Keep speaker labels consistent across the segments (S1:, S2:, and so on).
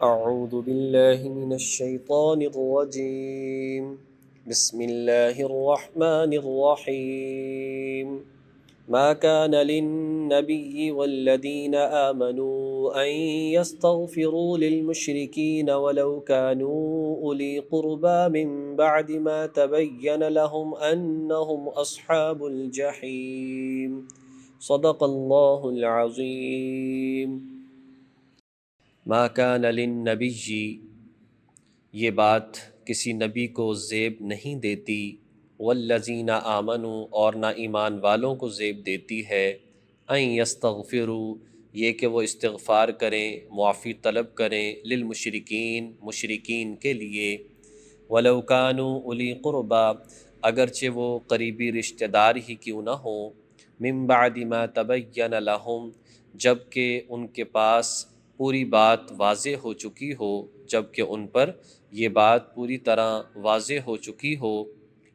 S1: أعوذ بالله من الشيطان الرجيم بسم الله الرحمن الرحيم ما كان للنبي والذين آمنوا أن يستغفروا للمشركين ولو كانوا أولي قربى من بعد ما تبين لهم أنهم أصحاب الجحيم صدق الله العظيم. ما كان للنبی، یہ بات کسی نبی کو زیب نہیں دیتی، والذین آمنوا، اور نہ ایمان والوں کو زیب دیتی ہے، ان یستغفروا، یہ کہ وہ استغفار کریں، معافی طلب کریں، للمشرکین، مشرکین کے لیے، ولو کانوا اولی قربا، اگرچہ وہ قریبی رشتہ دار ہی کیوں نہ ہوں، من بعد ما تبین لہم، جب کہ ان کے پاس پوری بات واضح ہو چکی ہو، جب کہ ان پر یہ بات پوری طرح واضح ہو چکی ہو،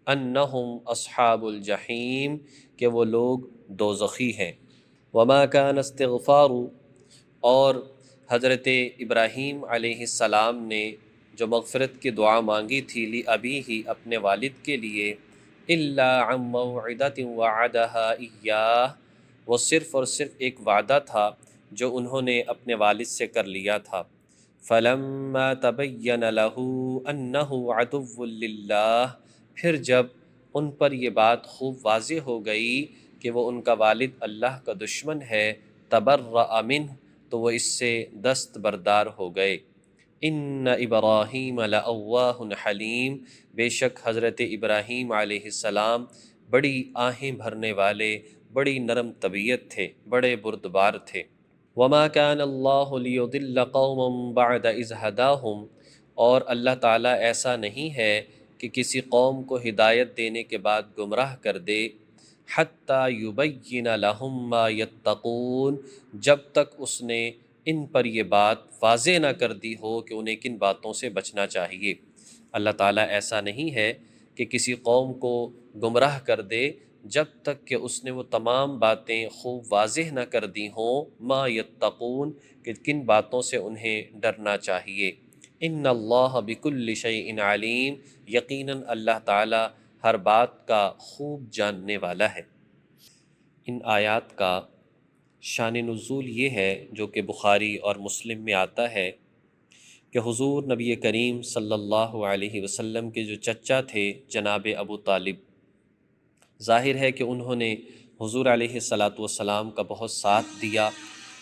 S1: انہم اصحاب الجحیم، کہ وہ لوگ دوزخی ہیں۔ وما کان استغفار، اور حضرت ابراہیم علیہ السلام نے جو مغفرت کی دعا مانگی تھی لی ابی ہی، اپنے والد کے لیے، الا عن موعدۃ وعدہا ایاہ، وہ صرف اور صرف ایک وعدہ تھا جو انہوں نے اپنے والد سے کر لیا تھا، فلما تبین لہ انہ عدو للہ، پھر جب ان پر یہ بات خوب واضح ہو گئی کہ وہ ان کا والد اللہ کا دشمن ہے، تبرأ منہ، تو وہ اس سے دست بردار ہو گئے۔ ان ابراہیم لأواہ حلیم، بے شک حضرت ابراہیم علیہ السلام بڑی آہیں بھرنے والے، بڑی نرم طبیعت تھے، بڑے بردبار تھے۔ وما كان اللہ لیضل قوما بعد اذ ہداہم، اور اللہ تعالیٰ ایسا نہیں ہے کہ کسی قوم کو ہدایت دینے کے بعد گمراہ کر دے، حتی یبین لہم ما یتقون، جب تک اس نے ان پر یہ بات واضح نہ کر دی ہو کہ انہیں کن باتوں سے بچنا چاہیے۔ اللہ تعالیٰ ایسا نہیں ہے کہ کسی قوم کو گمراہ کر دے جب تک کہ اس نے وہ تمام باتیں خوب واضح نہ کر دی ہوں، ما یتقون، کہ کن باتوں سے انہیں ڈرنا چاہیے۔ ان اللہ بکل شیء علیم، یقیناً اللہ تعالی ہر بات کا خوب جاننے والا ہے۔ ان آیات کا شان نزول یہ ہے، جو کہ بخاری اور مسلم میں آتا ہے، کہ حضور نبی کریم صلی اللہ علیہ وسلم کے جو چچا تھے جناب ابو طالب، ظاہر ہے کہ انہوں نے حضور علیہ والسلام کا بہت ساتھ دیا،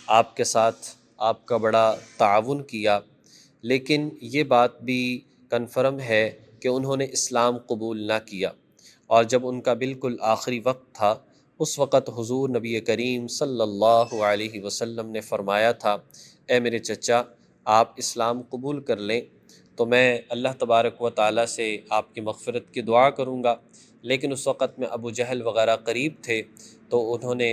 S1: آپ کے ساتھ آپ کا بڑا تعاون کیا، لیکن یہ بات بھی کنفرم ہے کہ انہوں نے اسلام قبول نہ کیا، اور جب ان کا بالکل آخری وقت تھا، اس وقت حضور نبی کریم صلی اللہ علیہ وسلم نے فرمایا تھا، اے میرے چچا، آپ اسلام قبول کر لیں تو میں اللہ تبارک و تعالیٰ سے آپ کی مغفرت کی دعا کروں گا۔ لیکن اس وقت میں ابو جہل وغیرہ قریب تھے، تو انہوں نے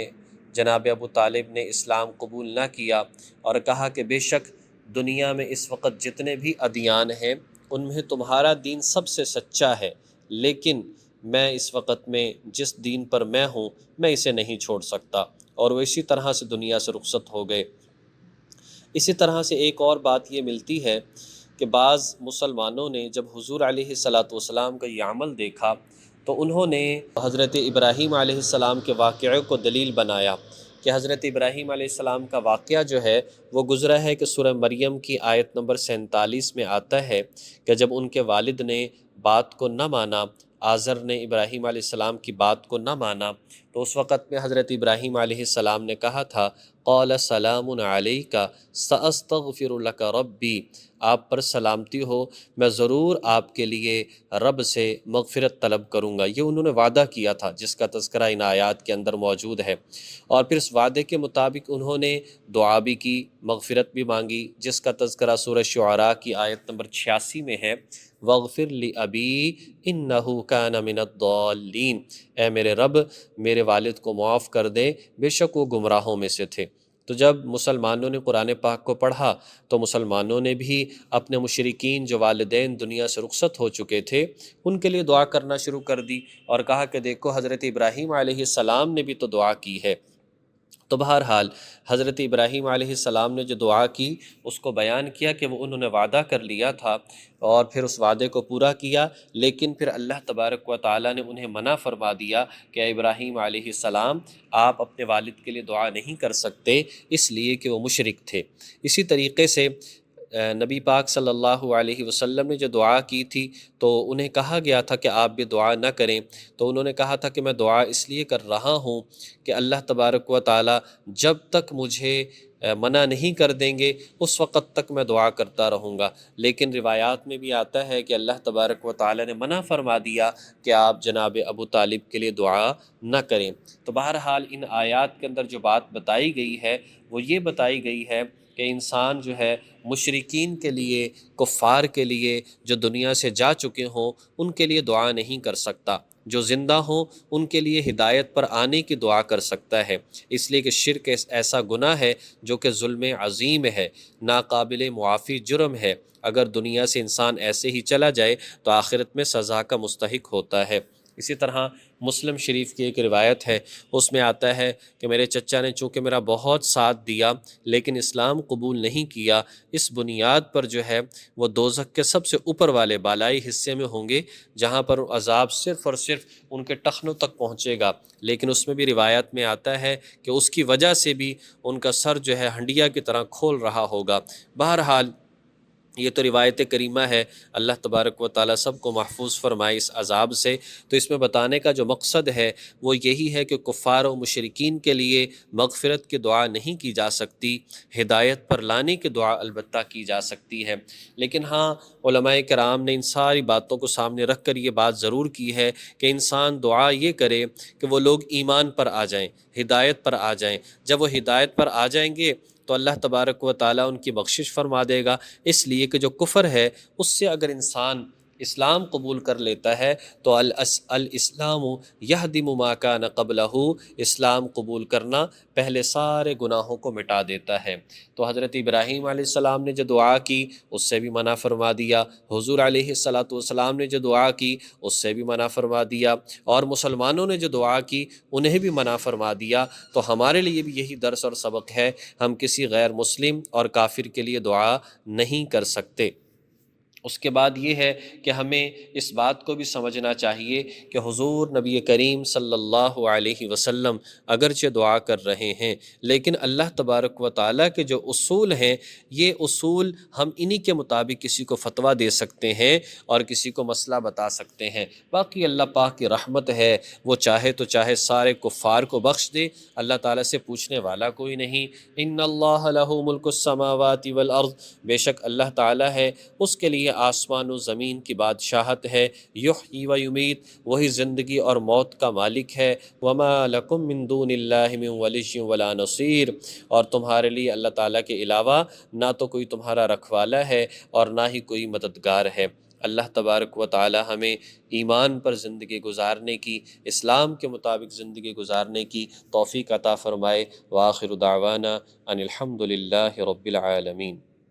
S1: جناب ابو طالب نے اسلام قبول نہ کیا اور کہا کہ بے شک دنیا میں اس وقت جتنے بھی ادیان ہیں ان میں تمہارا دین سب سے سچا ہے، لیکن میں اس وقت میں جس دین پر میں ہوں میں اسے نہیں چھوڑ سکتا، اور وہ اسی طرح سے دنیا سے رخصت ہو گئے۔ اسی طرح سے ایک اور بات یہ ملتی ہے کہ بعض مسلمانوں نے جب حضور علیہ والسلام کا یہ عمل دیکھا تو انہوں نے حضرت ابراہیم علیہ السلام کے واقعے کو دلیل بنایا، کہ حضرت ابراہیم علیہ السلام کا واقعہ جو ہے وہ گزرا ہے کہ سورہ مریم کی آیت نمبر 47 میں آتا ہے کہ جب ان کے والد نے بات کو نہ مانا، آزر نے ابراہیم علیہ السلام کی بات کو نہ مانا، تو اس وقت میں حضرت ابراہیم علیہ السلام نے کہا تھا، قال سلام علیک ساستغفر لک ربی، آپ پر سلامتی ہو، میں ضرور آپ کے لیے رب سے مغفرت طلب کروں گا۔ یہ انہوں نے وعدہ کیا تھا جس کا تذکرہ ان آیات کے اندر موجود ہے، اور پھر اس وعدے کے مطابق انہوں نے دعا بھی کی، مغفرت بھی مانگی، جس کا تذکرہ سورہ شعراء کی آیت نمبر 86 میں ہے، وَاغْفِرْ لِأَبِي إِنَّهُ كَانَ مِنَ الضَّالِّينَ، اے میرے رب میرے والد کو معاف کر دے، بے شک وہ گمراہوں میں سے تھے۔ تو جب مسلمانوں نے قرآن پاک کو پڑھا تو مسلمانوں نے بھی اپنے مشرکین جو والدین دنیا سے رخصت ہو چکے تھے ان کے لیے دعا کرنا شروع کر دی، اور کہا کہ دیکھو حضرت ابراہیم علیہ السلام نے بھی تو دعا کی ہے۔ تو بہرحال حضرت ابراہیم علیہ السلام نے جو دعا کی اس کو بیان کیا کہ وہ انہوں نے وعدہ کر لیا تھا اور پھر اس وعدے کو پورا کیا، لیکن پھر اللہ تبارک و تعالیٰ نے انہیں منع فرما دیا کہ اے ابراہیم علیہ السلام آپ اپنے والد کے لیے دعا نہیں کر سکتے، اس لیے کہ وہ مشرک تھے۔ اسی طریقے سے نبی پاک صلی اللہ علیہ وسلم نے جو دعا کی تھی تو انہیں کہا گیا تھا کہ آپ بھی دعا نہ کریں، تو انہوں نے کہا تھا کہ میں دعا اس لیے کر رہا ہوں کہ اللہ تبارک و تعالی جب تک مجھے منع نہیں کر دیں گے اس وقت تک میں دعا کرتا رہوں گا۔ لیکن روایات میں بھی آتا ہے کہ اللہ تبارک و تعالی نے منع فرما دیا کہ آپ جناب ابو طالب کے لیے دعا نہ کریں۔ تو بہرحال ان آیات کے اندر جو بات بتائی گئی ہے وہ یہ بتائی گئی ہے کہ انسان جو ہے مشرکین کے لیے، کفار کے لیے جو دنیا سے جا چکے ہوں ان کے لیے دعا نہیں کر سکتا، جو زندہ ہوں ان کے لیے ہدایت پر آنے کی دعا کر سکتا ہے، اس لیے کہ شرک ایسا گناہ ہے جو کہ ظلم عظیم ہے، ناقابل معافی جرم ہے۔ اگر دنیا سے انسان ایسے ہی چلا جائے تو آخرت میں سزا کا مستحق ہوتا ہے۔ اسی طرح مسلم شریف کی ایک روایت ہے، اس میں آتا ہے کہ میرے چچا نے چونکہ میرا بہت ساتھ دیا لیکن اسلام قبول نہیں کیا، اس بنیاد پر جو ہے وہ دوزخ کے سب سے اوپر والے بالائی حصے میں ہوں گے جہاں پر عذاب صرف اور صرف ان کے ٹخنوں تک پہنچے گا۔ لیکن اس میں بھی روایت میں آتا ہے کہ اس کی وجہ سے بھی ان کا سر جو ہے ہنڈیا کی طرح کھول رہا ہوگا۔ بہرحال یہ تو روایت کریمہ ہے، اللہ تبارک و تعالیٰ سب کو محفوظ فرمائے اس عذاب سے۔ تو اس میں بتانے کا جو مقصد ہے وہ یہی ہے کہ کفار و مشرکین کے لیے مغفرت کی دعا نہیں کی جا سکتی، ہدایت پر لانے کی دعا البتہ کی جا سکتی ہے۔ لیکن ہاں علماء کرام نے ان ساری باتوں کو سامنے رکھ کر یہ بات ضرور کی ہے کہ انسان دعا یہ کرے کہ وہ لوگ ایمان پر آ جائیں، ہدایت پر آ جائیں۔ جب وہ ہدایت پر آ جائیں گے تو اللہ تبارک و تعالیٰ ان کی بخشش فرما دے گا، اس لیے کہ جو کفر ہے اس سے اگر انسان اسلام قبول کر لیتا ہے تو الاسلام یہدم ما کان قبلہ، اسلام قبول کرنا پہلے سارے گناہوں کو مٹا دیتا ہے۔ تو حضرت ابراہیم علیہ السلام نے جو دعا کی اس سے بھی منع فرما دیا، حضور علیہ السلام نے جو دعا کی اس سے بھی منع فرما دیا، اور مسلمانوں نے جو دعا کی انہیں بھی منع فرما دیا۔ تو ہمارے لیے بھی یہی درس اور سبق ہے، ہم کسی غیر مسلم اور کافر کے لیے دعا نہیں کر سکتے۔ اس کے بعد یہ ہے کہ ہمیں اس بات کو بھی سمجھنا چاہیے کہ حضور نبی کریم صلی اللہ علیہ وسلم اگرچہ دعا کر رہے ہیں لیکن اللہ تبارک و تعالیٰ کے جو اصول ہیں یہ اصول ہم انہی کے مطابق کسی کو فتویٰ دے سکتے ہیں اور کسی کو مسئلہ بتا سکتے ہیں۔ باقی اللہ پاک کی رحمت ہے، وہ چاہے تو چاہے سارے کفار کو بخش دے، اللہ تعالیٰ سے پوچھنے والا کوئی نہیں۔ ان اللہ لہ ملک السماوات والارض، بے شک اللہ تعالیٰ ہے، اس کے لیے آسمان و زمین کی بادشاہت ہے۔ یحیی و یمیت، وہی زندگی اور موت کا مالک ہے۔ وما لکم من دون اللہ من ولی ولا نصیر، اور تمہارے لیے اللہ تعالیٰ کے علاوہ نہ تو کوئی تمہارا رکھوالا ہے اور نہ ہی کوئی مددگار ہے۔ اللہ تبارک و تعالی ہمیں ایمان پر زندگی گزارنے کی، اسلام کے مطابق زندگی گزارنے کی توفیق عطا فرمائے۔ وآخر دعوانا ان الحمد للہ رب العالمین۔